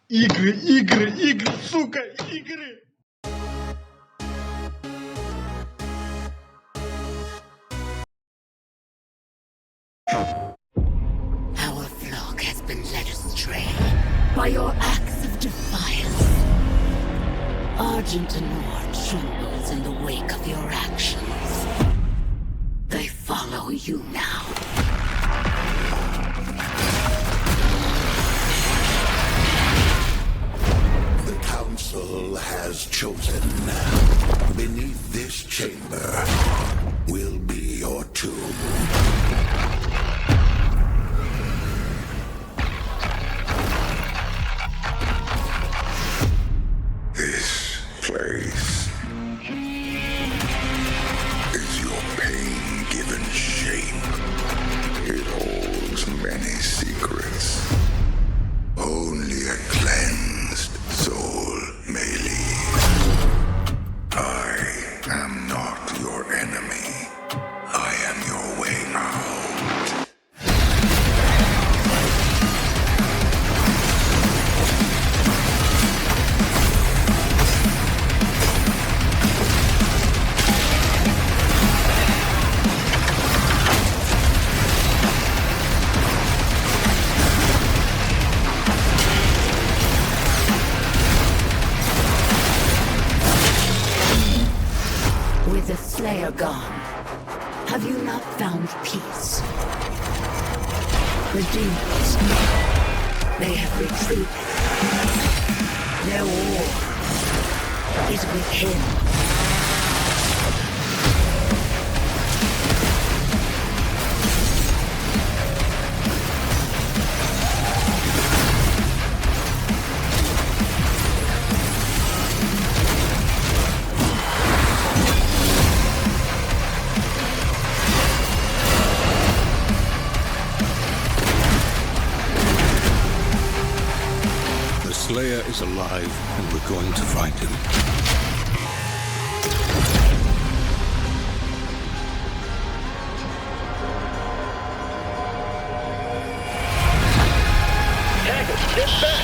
Игры, сука, игры! Our flock has been led astray by your acts of defiance. Argent and Nord trembles in the wake of your actions. They follow you now. The Council has chosen. Beneath this chamber will be your tomb. This place is your pain-given shape. It holds many secrets. Only a cleansed soul may leave. I am not your enemy. I am your way out. With the Slayer gone, have you not found peace? The demons, they have retreated. Their war is with him. The Slayer is alive, and we're going to find him. Get back!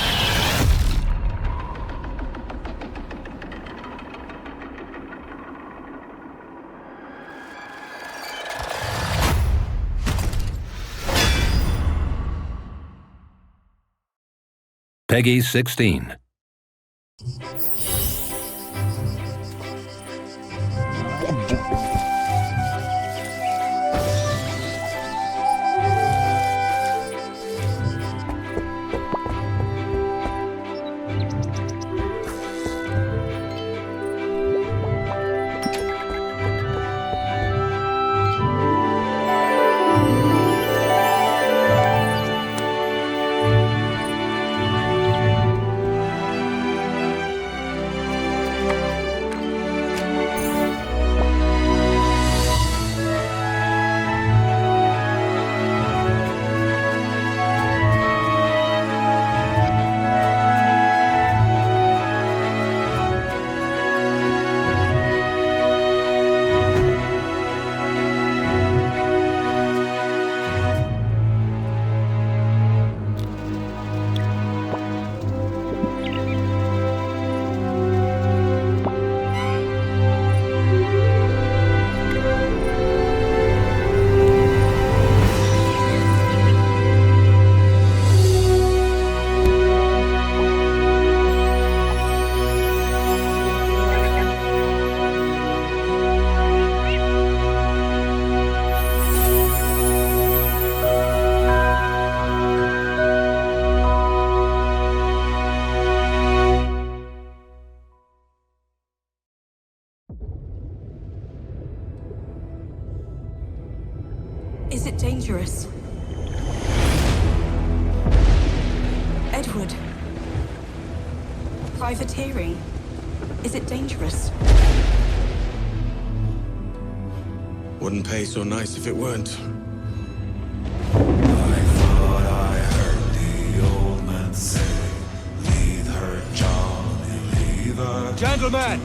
Peggy 16. Is it dangerous? Edward. Privateering. Is it dangerous? Wouldn't pay so nice if it weren't. I thought I heard the old man say, leave her, Johnny, leave her. Gentlemen!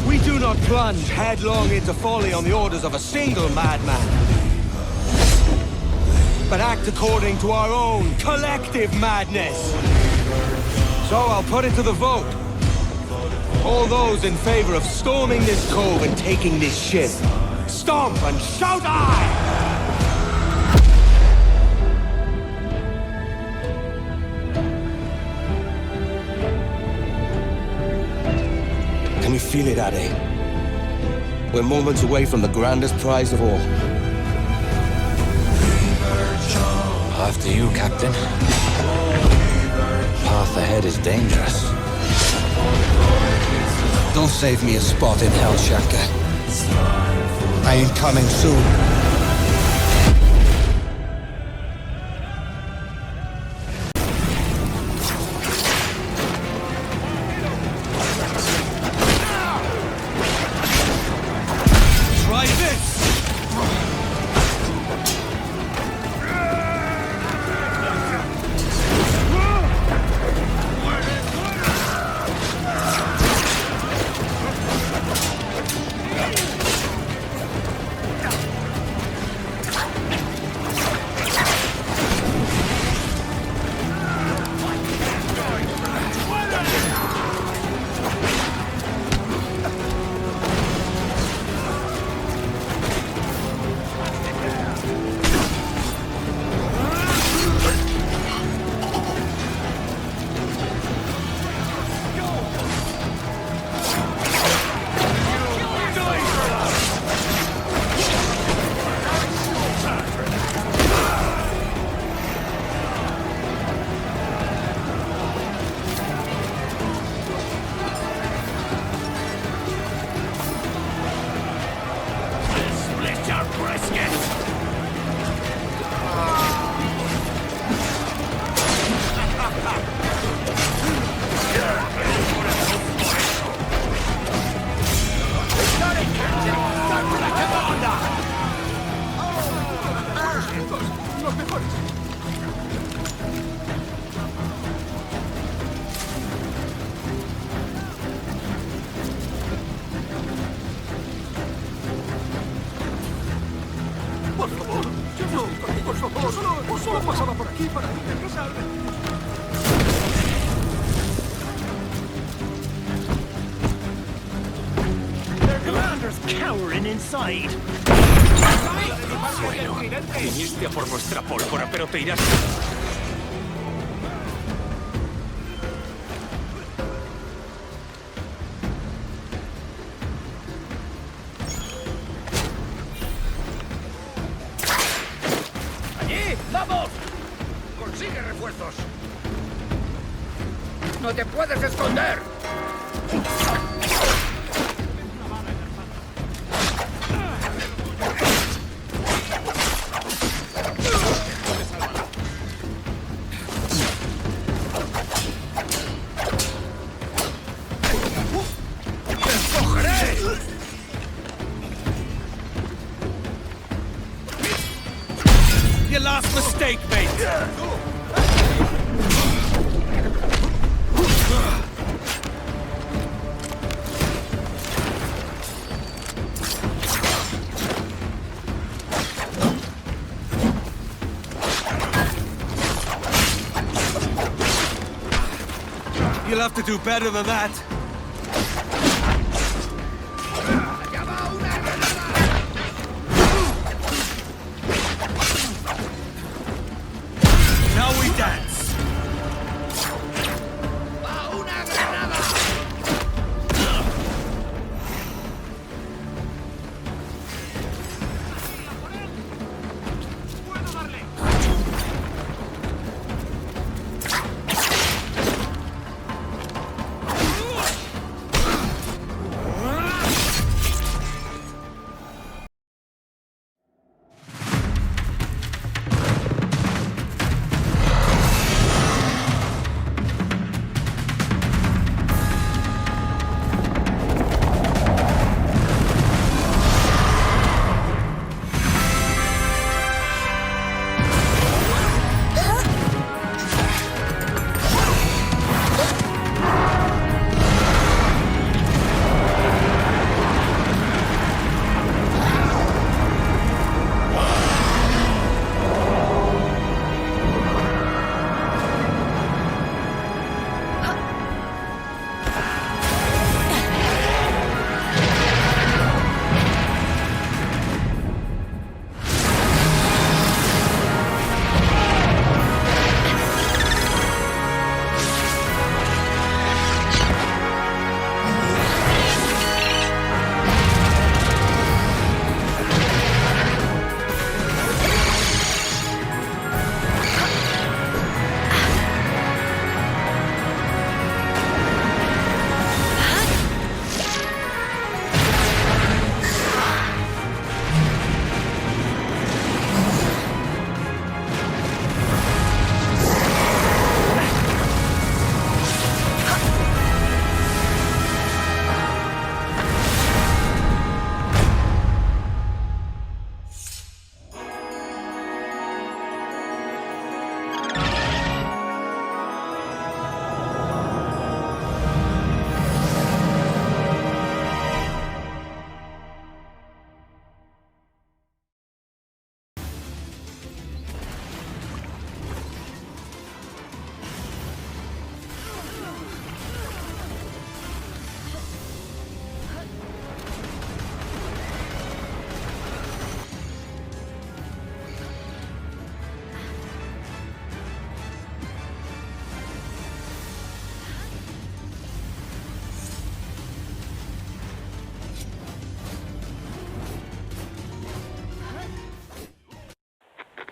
We do not plunge headlong into folly on the orders of a single madman, but act according to our own collective madness. So I'll put it to the vote. All those in favor of storming this cove and taking this ship, stomp and shout aye! Can you feel it, Addy? We're moments away from the grandest prize of all. After you, Captain. Path ahead is dangerous. Don't save me a spot in hell, SharGuy. I ain't coming soon. Try this! Solo pasaba por aquí para regresar. Their commander's cowering inside. Bueno, viniste a por nuestra pólvora, pero te irás. ¡Allí! ¡Vamos! ¡Consigue refuerzos! ¡No te puedes esconder! Mistake, mate! You'll have to do better than that.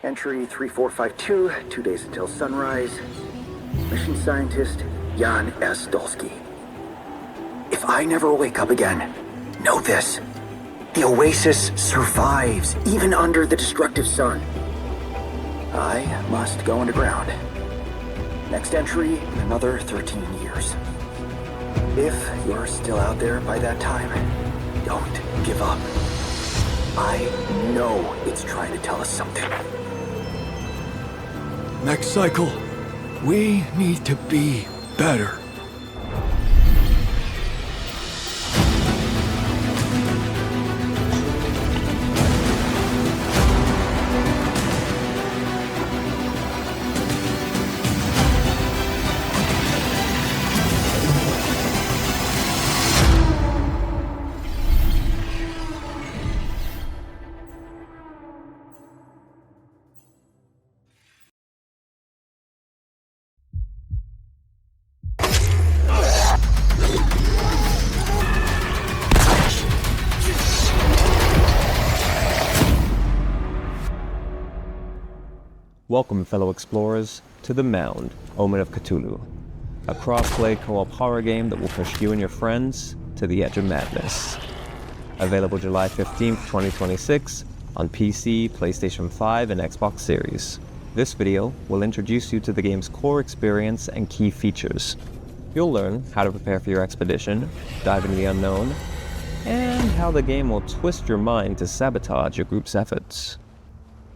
Entry 3452, 2 days until sunrise. Mission scientist, Jan S. Dolsky. If I never wake up again, know this. The Oasis survives, even under the destructive sun. I must go underground. Next entry, another 13 years. If you're still out there by that time, don't give up. I know it's trying to tell us something. Next cycle, we need to be better. Welcome, fellow explorers, to the Mound, Omen of Cthulhu, a cross-play co-op horror game that will push you and your friends to the edge of madness. Available July 15th, 2026 on PC, PlayStation 5, and Xbox Series. This video will introduce you to the game's core experience and key features. You'll learn how to prepare for your expedition, dive into the unknown, and how the game will twist your mind to sabotage your group's efforts.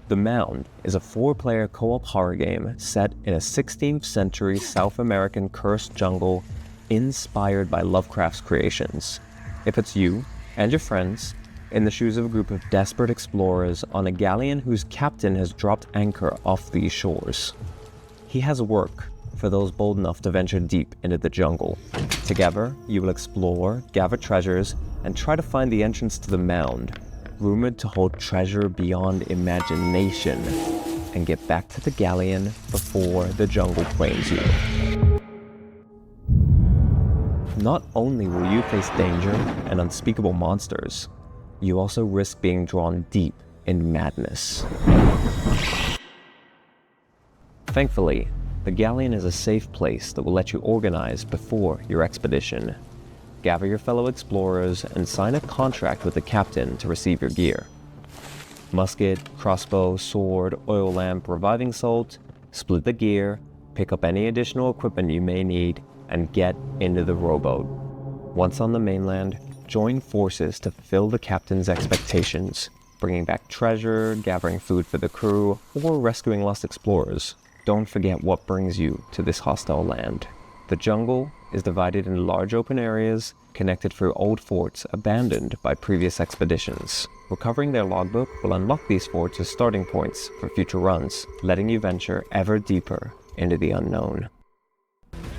The Mound is a 4-player co-op horror game set in a 16th century South American cursed jungle inspired by Lovecraft's creations. It puts you and your friends in the shoes of a group of desperate explorers on a galleon whose captain has dropped anchor off these shores. He has work for those bold enough to venture deep into the jungle. Together, you will explore, gather treasures, and try to find the entrance to the Mound, rumored to hold treasure beyond imagination, and get back to the galleon before the jungle claims you. Not only will you face danger and unspeakable monsters, you also risk being drawn deep in madness. Thankfully, the galleon is a safe place that will let you organize before your expedition. Gather your fellow explorers and sign a contract with the captain to receive your gear. Musket, crossbow, sword, oil lamp, reviving salt, split the gear, pick up any additional equipment you may need, and get into the rowboat. Once on the mainland, join forces to fulfill the captain's expectations, bringing back treasure, gathering food for the crew, or rescuing lost explorers. Don't forget what brings you to this hostile land. The jungle is divided into large open areas connected through old forts abandoned by previous expeditions. Recovering their logbook will unlock these forts as starting points for future runs, letting you venture ever deeper into the unknown.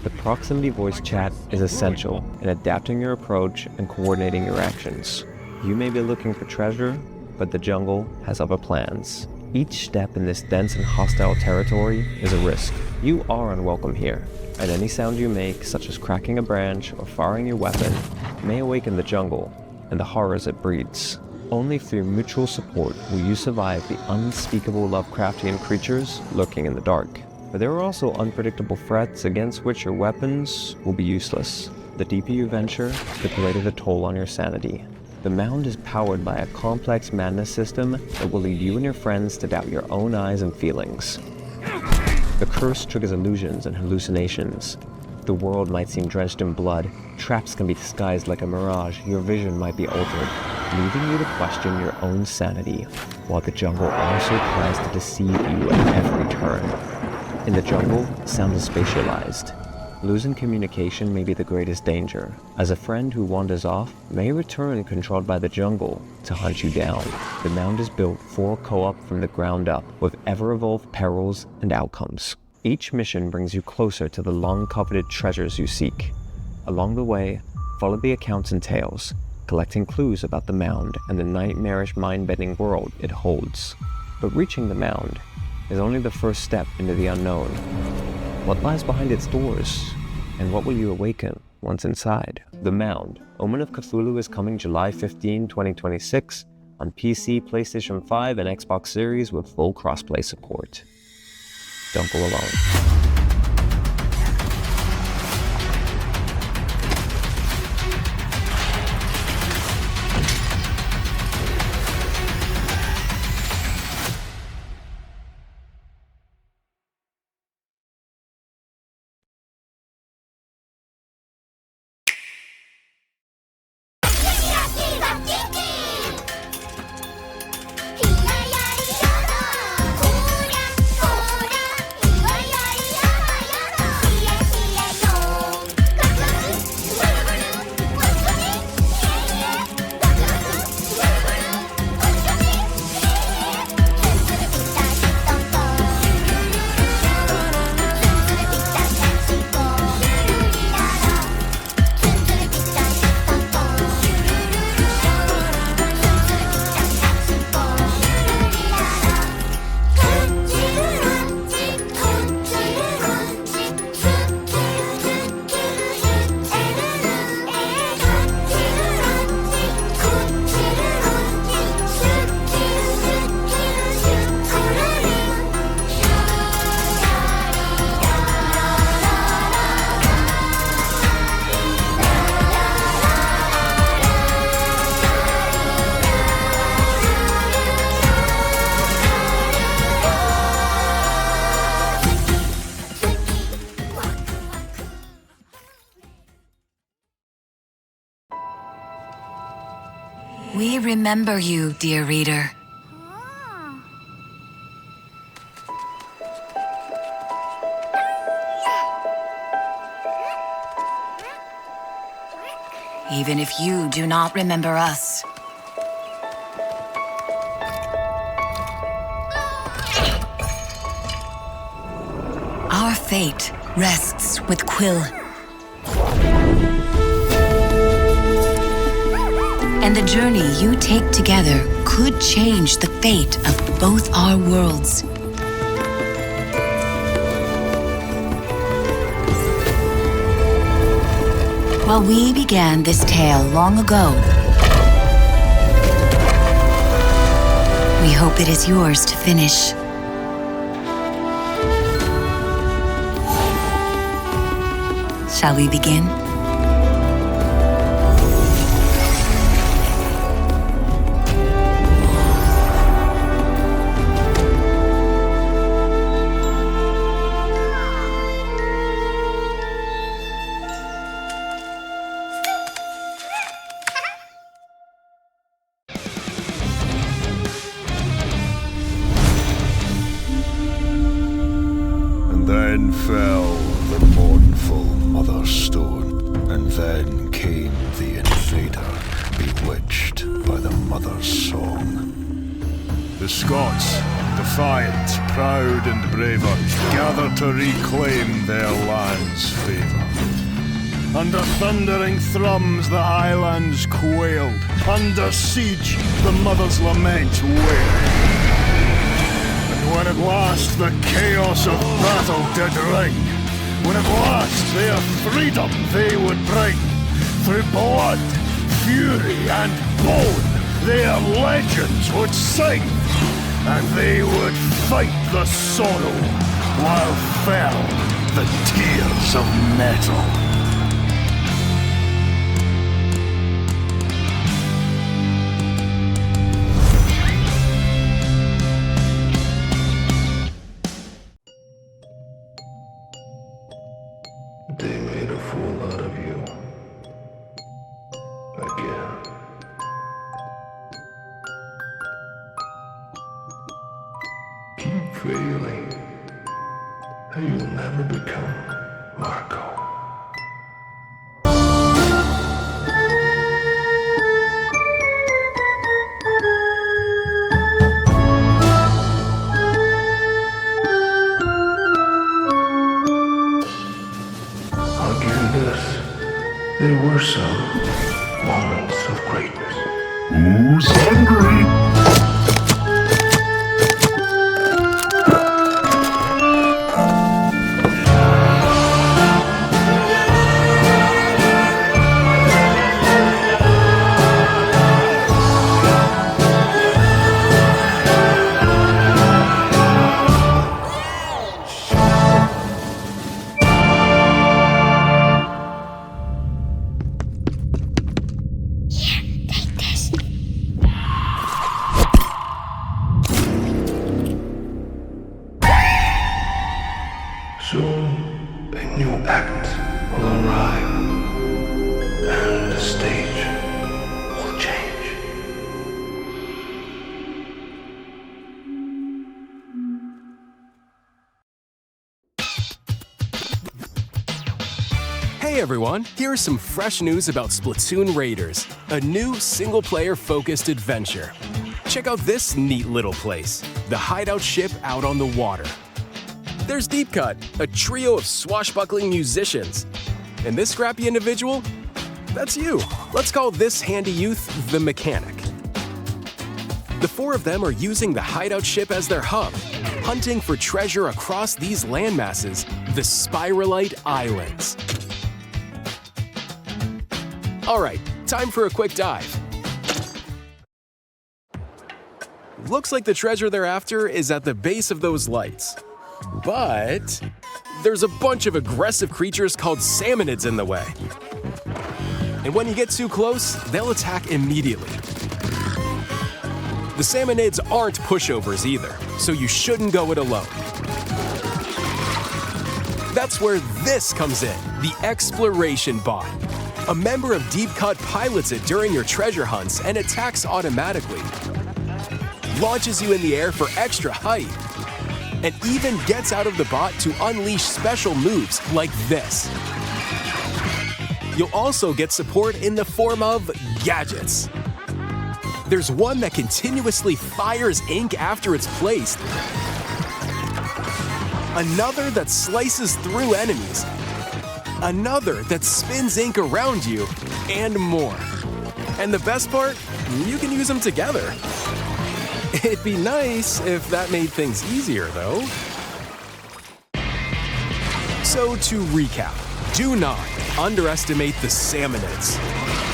The proximity voice chat is essential in adapting your approach and coordinating your actions. You may be looking for treasure, but the jungle has other plans. Each step in this dense and hostile territory is a risk. You are unwelcome here, and any sound you make, such as cracking a branch or firing your weapon, may awaken the jungle and the horrors it breeds. Only through mutual support will you survive the unspeakable Lovecraftian creatures lurking in the dark. But there are also unpredictable threats against which your weapons will be useless. The deeper you venture, the greater the toll on your sanity. The Mound is powered by a complex madness system that will lead you and your friends to doubt your own eyes and feelings. The curse triggers illusions and hallucinations. The world might seem drenched in blood, traps can be disguised like a mirage, your vision might be altered, leaving you to question your own sanity, while the jungle also tries to deceive you at every turn. In the jungle, sound is spatialized. Losing communication may be the greatest danger, as a friend who wanders off may return controlled by the jungle to hunt you down. The Mound is built for co-op from the ground up, with ever-evolved perils and outcomes. Each mission brings you closer to the long-coveted treasures you seek. Along the way, follow the accounts and tales, collecting clues about the Mound and the nightmarish mind-bending world it holds. But reaching the Mound is only the first step into the unknown. What lies behind its doors? And what will you awaken once inside? The Mound, Omen of Cthulhu is coming July 15, 2026 on PC, PlayStation 5, and Xbox Series with full crossplay support. Don't go alone. We remember you, dear reader. Even if you do not remember us. Our fate rests with Quill. And the journey you take together could change the fate of both our worlds. While we began this tale long ago, we hope it is yours to finish. Shall we begin? Then fell the mournful Mother Stone, and then came the invader, bewitched by the Mother's song. The Scots, defiant, proud and braver, gathered to reclaim their land's favour. Under thundering thrums the highlands quailed, under siege the Mother's lament wailed. When at last the chaos of battle did ring, when at last their freedom they would bring, through blood, fury and bone, their legends would sing, and they would fight the sorrow, while fell the tears of metal. They made a fool out of you. Again. Keep failing, and you'll never become Marco. There were some moments of greatness. Who's hungry? will arrive, and the stage will change. Hey everyone, here is some fresh news about Splatoon Raiders, a new single-player focused adventure. Check out this neat little place, the hideout ship out on the water. There's Deep Cut, a trio of swashbuckling musicians. And this scrappy individual? That's you. Let's call this handy youth the Mechanic. The four of them are using the hideout ship as their hub, hunting for treasure across these landmasses, the Spiralite Islands. Alright, time for a quick dive. Looks like the treasure they're after is at the base of those lights. But there's a bunch of aggressive creatures called salmonids in the way. And when you get too close, they'll attack immediately. The salmonids aren't pushovers either, so you shouldn't go it alone. That's where this comes in, the Exploration Bot. A member of Deep Cut pilots it during your treasure hunts and attacks automatically. Launches you in the air for extra height, and even gets out of the bot to unleash special moves like this. You'll also get support in the form of gadgets. There's one that continuously fires ink after it's placed, another that slices through enemies, another that spins ink around you, and more. And the best part, you can use them together. It'd be nice if that made things easier, though. So to recap, do not underestimate the salmonids.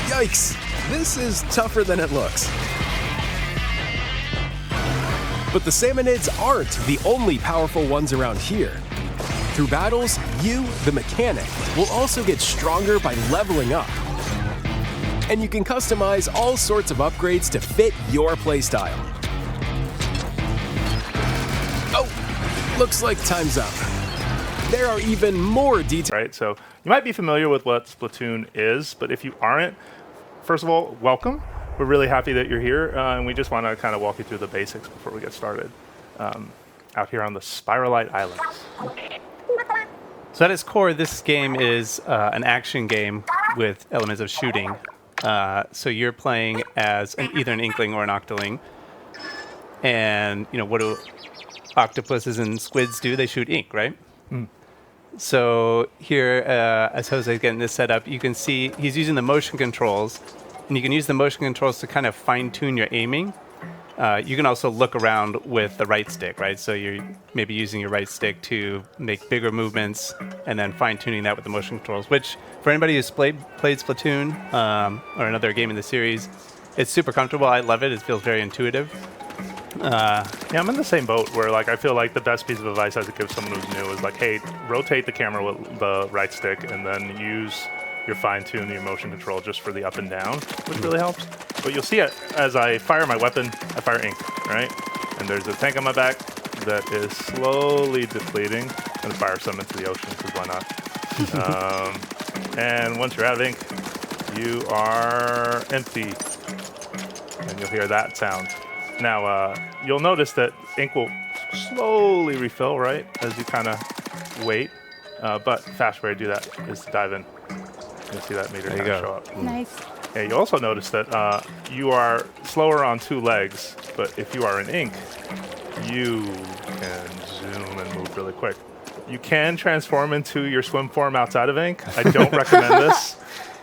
Yikes, this is tougher than it looks. But the salmonids aren't the only powerful ones around here. Through battles, you, the Mechanic, will also get stronger by leveling up. And you can customize all sorts of upgrades to fit your playstyle. Oh, looks like time's up. There are even more details. Right, so you might be familiar with what Splatoon is, but if you aren't, first of all, welcome. We're really happy that you're here, and we just want to kind of walk you through the basics before we get started. Out here on the Spiralite Islands. So at its core, this game is an action game with elements of shooting. So you're playing as either an Inkling or an Octoling. And, you know, what do octopuses and squids do? They shoot ink, right? Mm. So here, as Jose's getting this set up, you can see he's using the motion controls. And you can use the motion controls to kind of fine-tune your aiming. You can also look around with the right stick, right? So you're maybe using your right stick to make bigger movements and then fine-tuning that with the motion controls, which for anybody who's played Splatoon or another game in the series, it's super comfortable. I love it. It feels very intuitive. Yeah, I'm in the same boat where like I feel like the best piece of advice I could give someone who's new is like, hey, rotate the camera with the right stick and then use your fine-tune your motion control just for the up and down, which really helps. But you'll see it as I fire my weapon, I fire ink, right? And there's a tank on my back that is slowly depleting. I'm gonna fire some into the ocean, because why not? And once you're out of ink, you are empty. And you'll hear that sound. Now, you'll notice that ink will slowly refill, right? As you kind of wait. But fast way to do that is to dive in. You'll see that meter kind of show up. Nice. Yeah, you'll also notice that you are slower on two legs, but if you are in ink, you can zoom and move really quick. You can transform into your swim form outside of ink. I don't recommend this.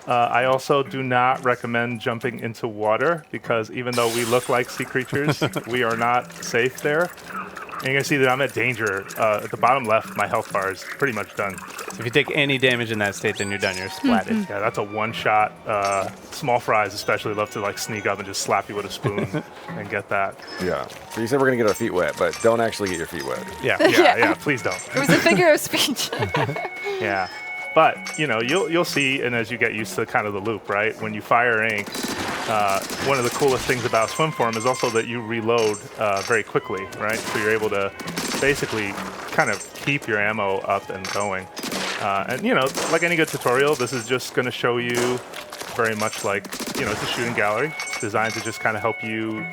I also do not recommend jumping into water because even though we look like sea creatures, we are not safe there. And you can see that I'm at danger. At the bottom left, my health bar is pretty much done. So if you take any damage in that state, then you're done. You're splatted. Yeah, that's a one-shot. Small fries especially love to like sneak up and just slap you with a spoon and get that. Yeah. So you said we're going to get our feet wet, but don't actually get your feet wet. Yeah, please don't. It was a figure of speech. Yeah. But, you know, you'll see, and as you get used to kind of the loop, right? When you fire ink, one of the coolest things about swim form is also that you reload very quickly, right? So you're able to basically kind of keep your ammo up and going. And, you know, like any good tutorial, this is just going to show you very much like, you know, it's a shooting gallery designed to just kind of help you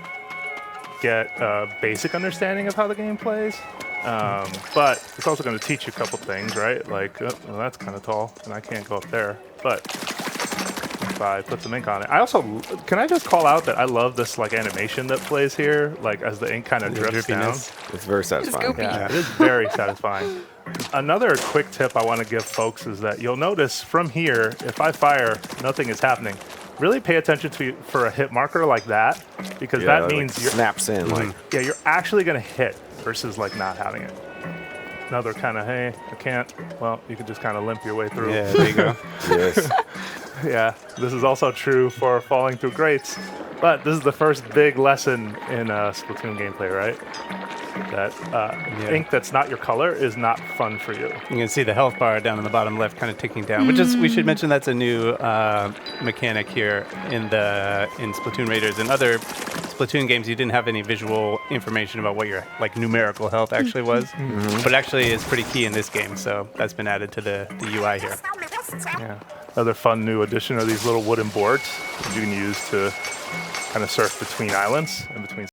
get a basic understanding of how the game plays. But it's also going to teach you a couple things, right? Like, oh, well, that's kind of tall, and I can't go up there. But if I put some ink on it, I also, can I just call out that I love this like animation that plays here, like as the ink kind of drifts down. It's very satisfying. Yeah, it is very satisfying. Another quick tip I want to give folks is that you'll notice from here, if I fire, nothing is happening. Really pay attention for a hit marker like that, because that means like snaps in. Like yeah, you're actually going to hit versus like not having it. Another kind of, hey, I can't. Well, you can just kind of limp your way through. Yeah, there you go. Yes. Yeah, this is also true for falling through grates. But this is the first big lesson in Splatoon gameplay, right? That ink that's not your color is not fun for you. You can see the health bar down in the bottom left kind of ticking down, which is, we should mention that's a new mechanic here in Splatoon Raiders. In other Splatoon games, you didn't have any visual information about what your like numerical health actually was, but actually is pretty key in this game, so that's been added to the UI here. Yeah. Another fun new addition are these little wooden boards that you can use to kind of surf between islands and between.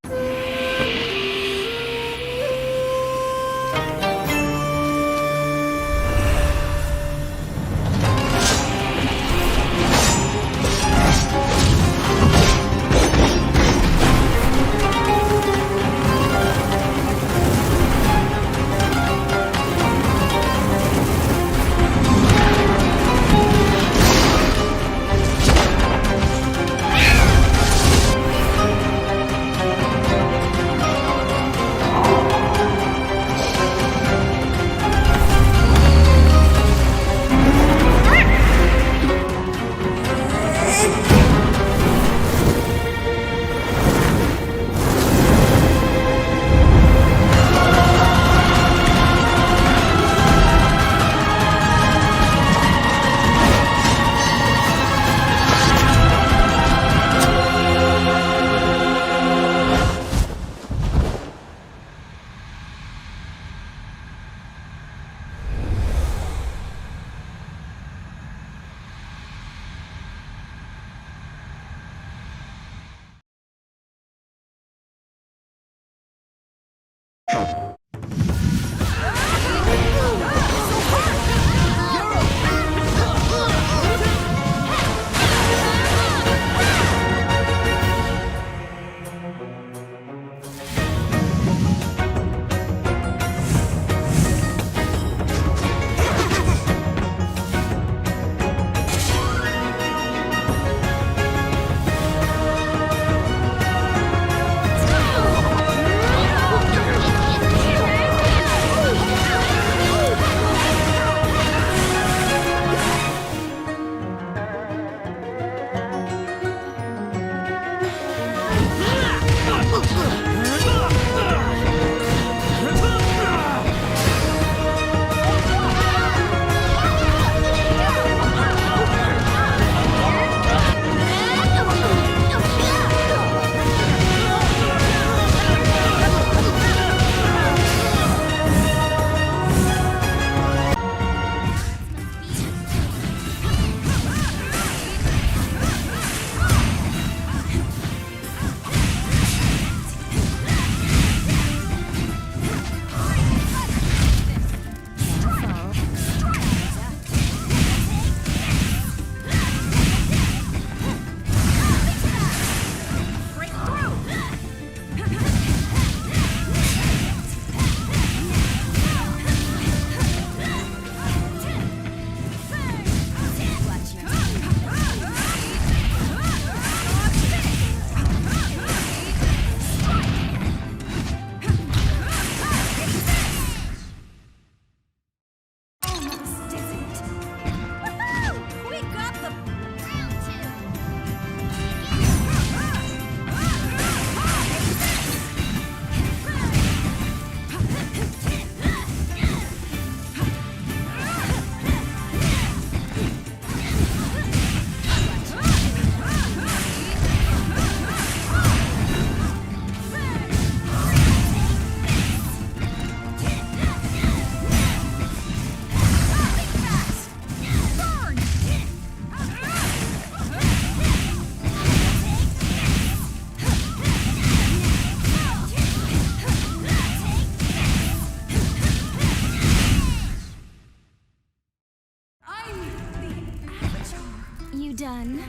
You done?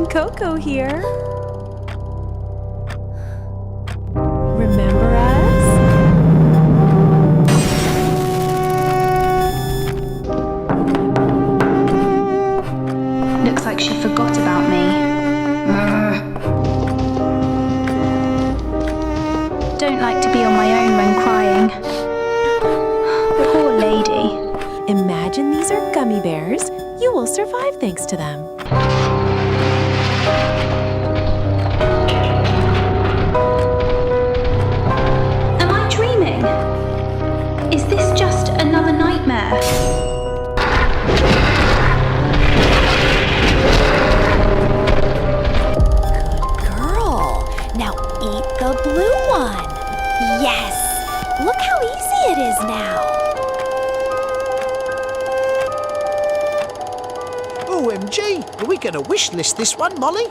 Coco here. Remember us? Looks like she forgot about me. Don't like to be on my own when crying. Poor lady. Imagine these are gummy bears. You will survive thanks to them. Am I dreaming? Is this just another nightmare? Girl, now eat the blue one. Yes, look how easy it is now. OMG, are we going to wish list this one, Molly?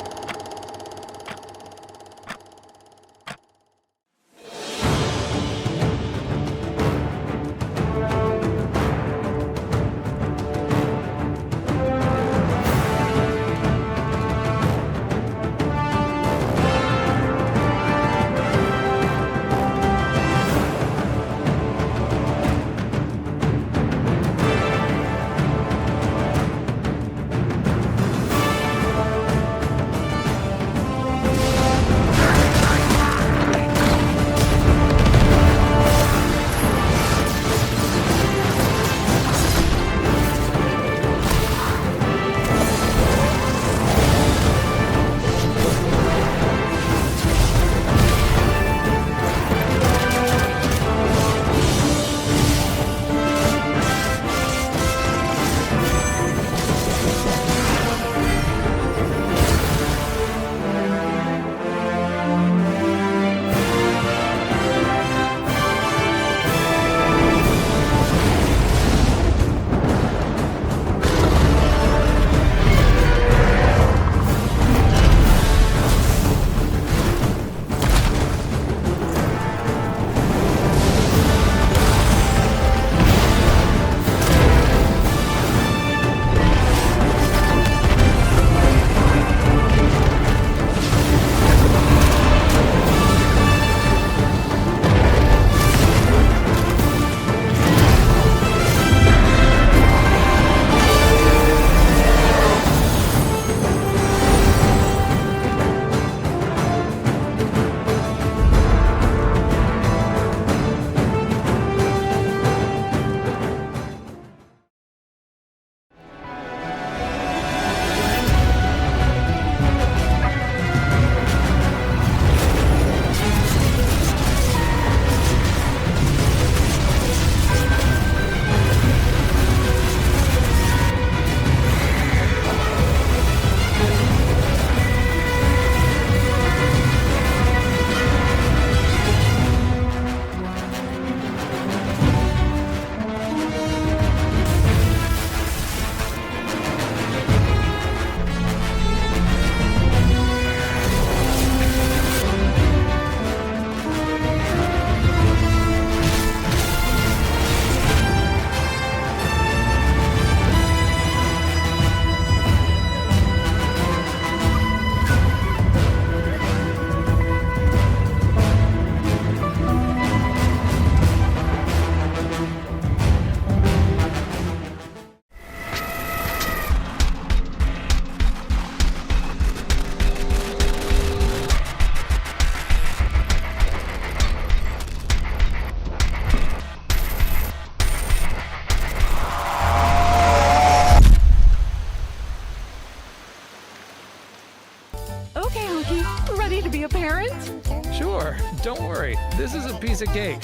worry. This is a piece of cake.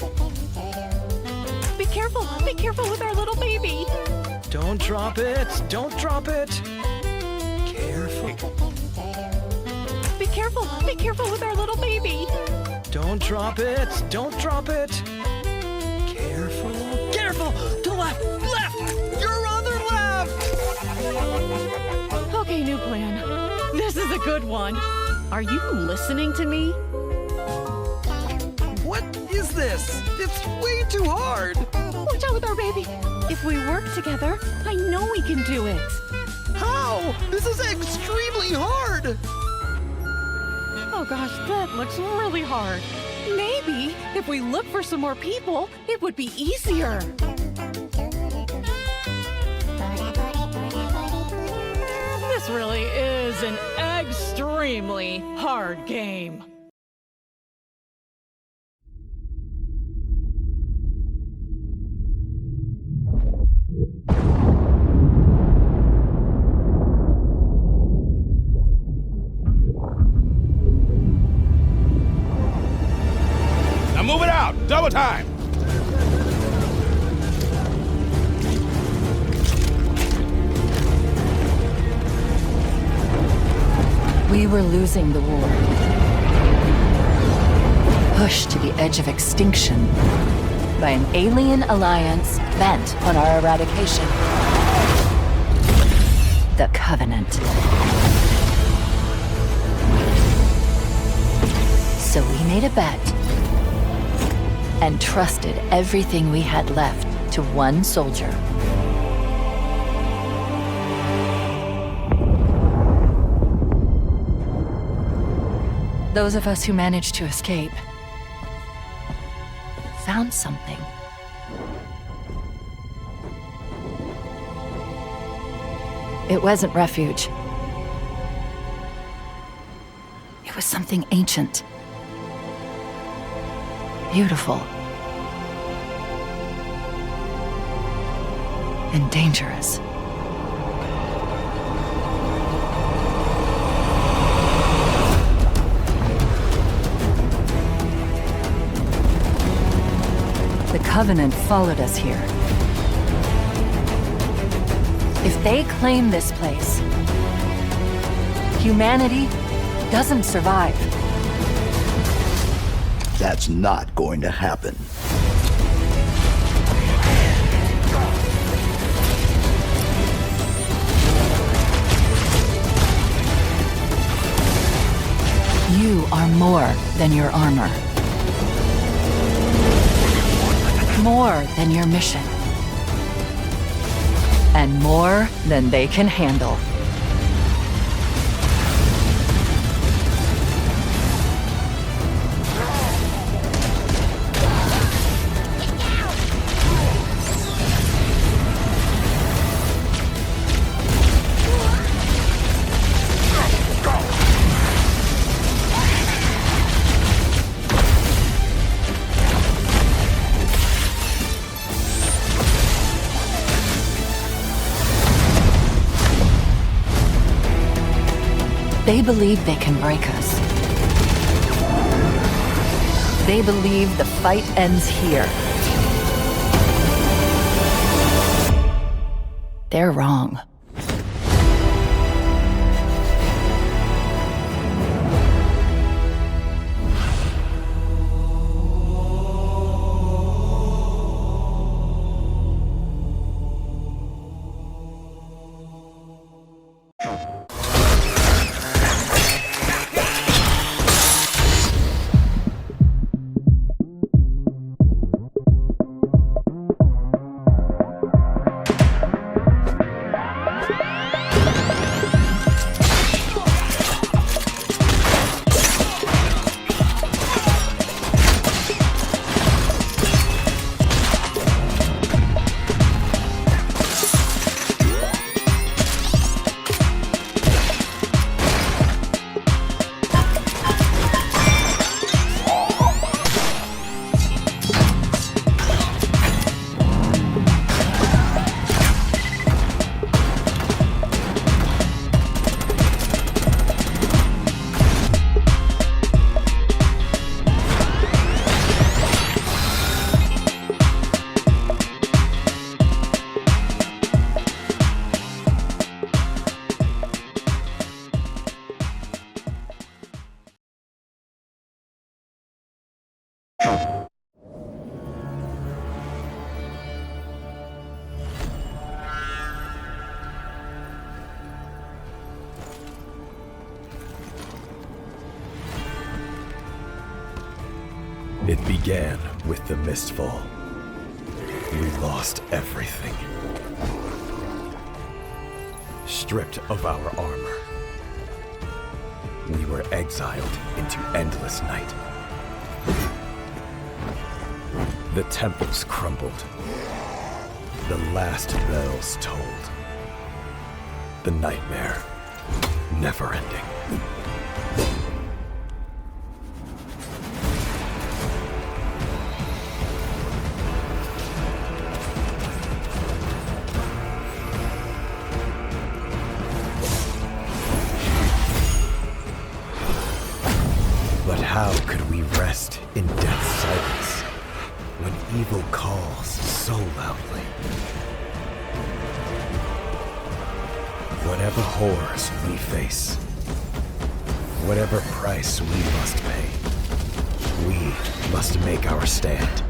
Be careful with our little baby. Don't drop it. Don't drop it. Careful. Be careful with our little baby. Don't drop it. Don't drop it. Careful. Careful. To the left. Left. Your other left. Okay, new plan. This is a good one. Are you listening to me? What is this? It's way too hard. Watch out with our baby. If we work together, I know we can do it. How? This is extremely hard. Oh gosh, that looks really hard. Maybe if we look for some more people, it would be easier. This really is an extremely hard game. Now move it out! Double time! We were losing the war. Pushed to the edge of extinction by an alien alliance bent on our eradication. The Covenant. So we made a bet and trusted everything we had left to one soldier. Those of us who managed to escape found something. It wasn't refuge. It was something ancient, beautiful, and dangerous. The Covenant followed us here. If they claim this place, humanity doesn't survive. That's not going to happen. You are more than your armor. More than your mission. And more than they can handle. They believe they can break us. They believe the fight ends here. They're wrong. It began with the Mistfall. We lost everything. Stripped of our armor. We were exiled into endless night. The temples crumbled. The last bells tolled. The nightmare, never ending. But how could we rest in death's silence when evil calls so loudly? Whatever horrors we face, whatever price we must pay, we must make our stand.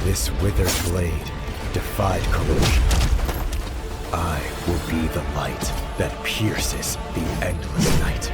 This withered blade defied corrosion. I will be the light that pierces the endless night.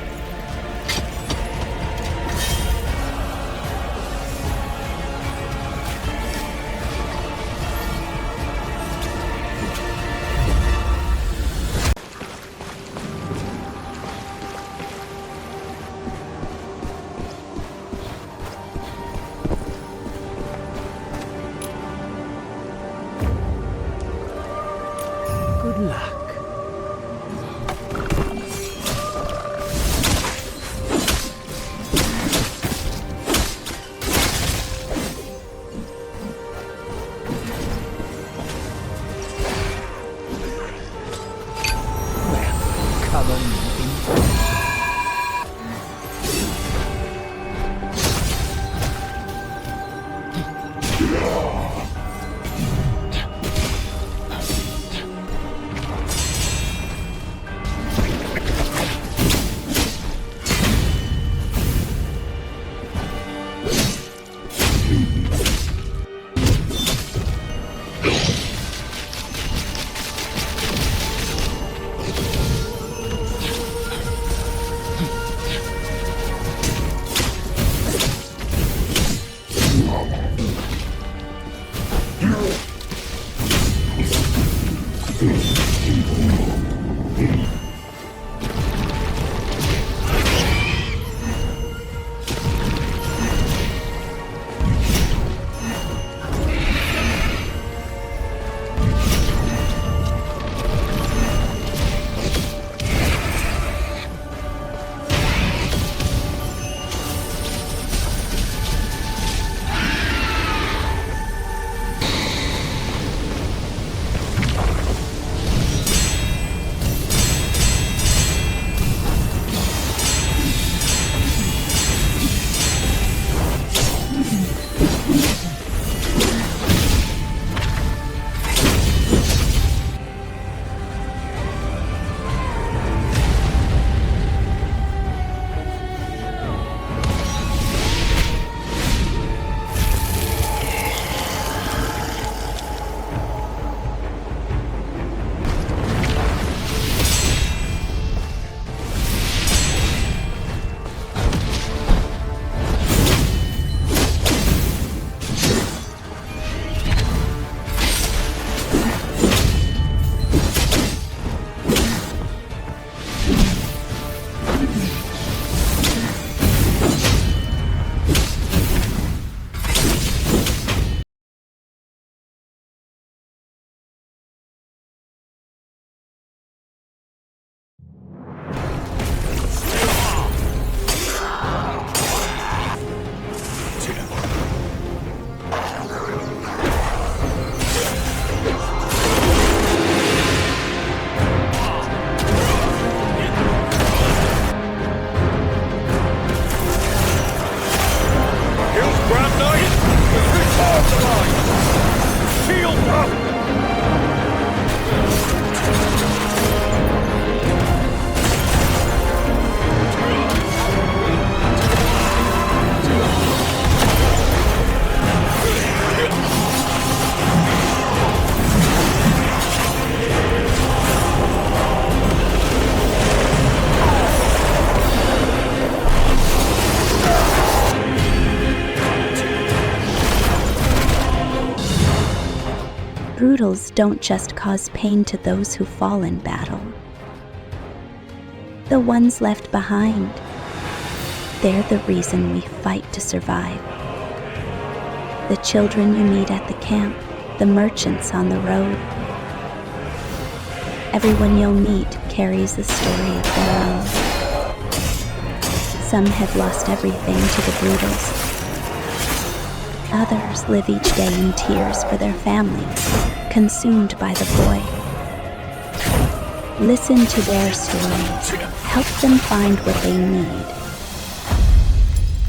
Brutals don't just cause pain to those who fall in battle. The ones left behind, they're the reason we fight to survive. The children you meet at the camp, the merchants on the road. Everyone you'll meet carries a story of their own. Some have lost everything to the Brutals. Others live each day in tears for their families, consumed by the void. Listen to their stories. Help them find what they need.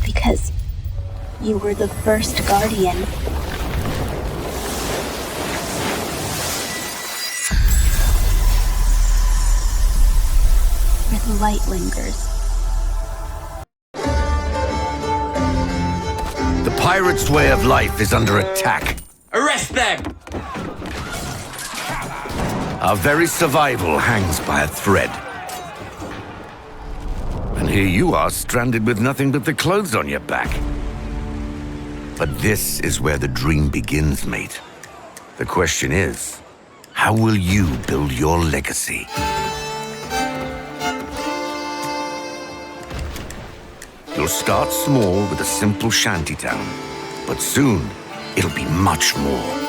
Because you were the first guardian. Where the light lingers. The pirate's way of life is under attack. Arrest them! Our very survival hangs by a thread. And here you are, stranded with nothing but the clothes on your back. But this is where the dream begins, mate. The question is, how will you build your legacy? You'll start small with a simple shantytown, but soon it'll be much more.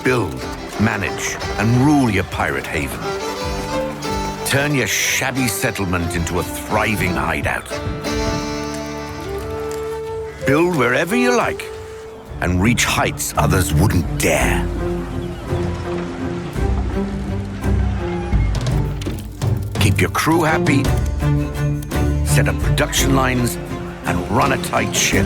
Build, manage, and rule your pirate haven. Turn your shabby settlement into a thriving hideout. Build wherever you like, and reach heights others wouldn't dare. Keep your crew happy, set up production lines, and run a tight ship.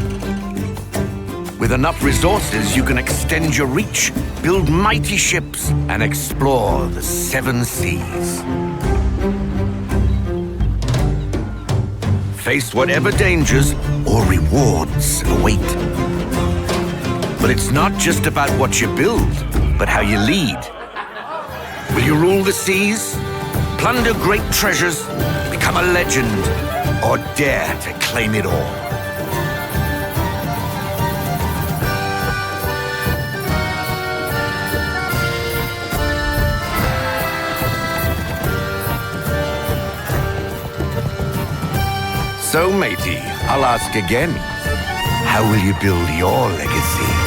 With enough resources, you can extend your reach, build mighty ships, and explore the 7 seas. Face whatever dangers or rewards await. But it's not just about what you build, but how you lead. Will you rule the seas? Plunder great treasures, become a legend, or dare to claim it all? So, matey, I'll ask again. How will you build your legacy?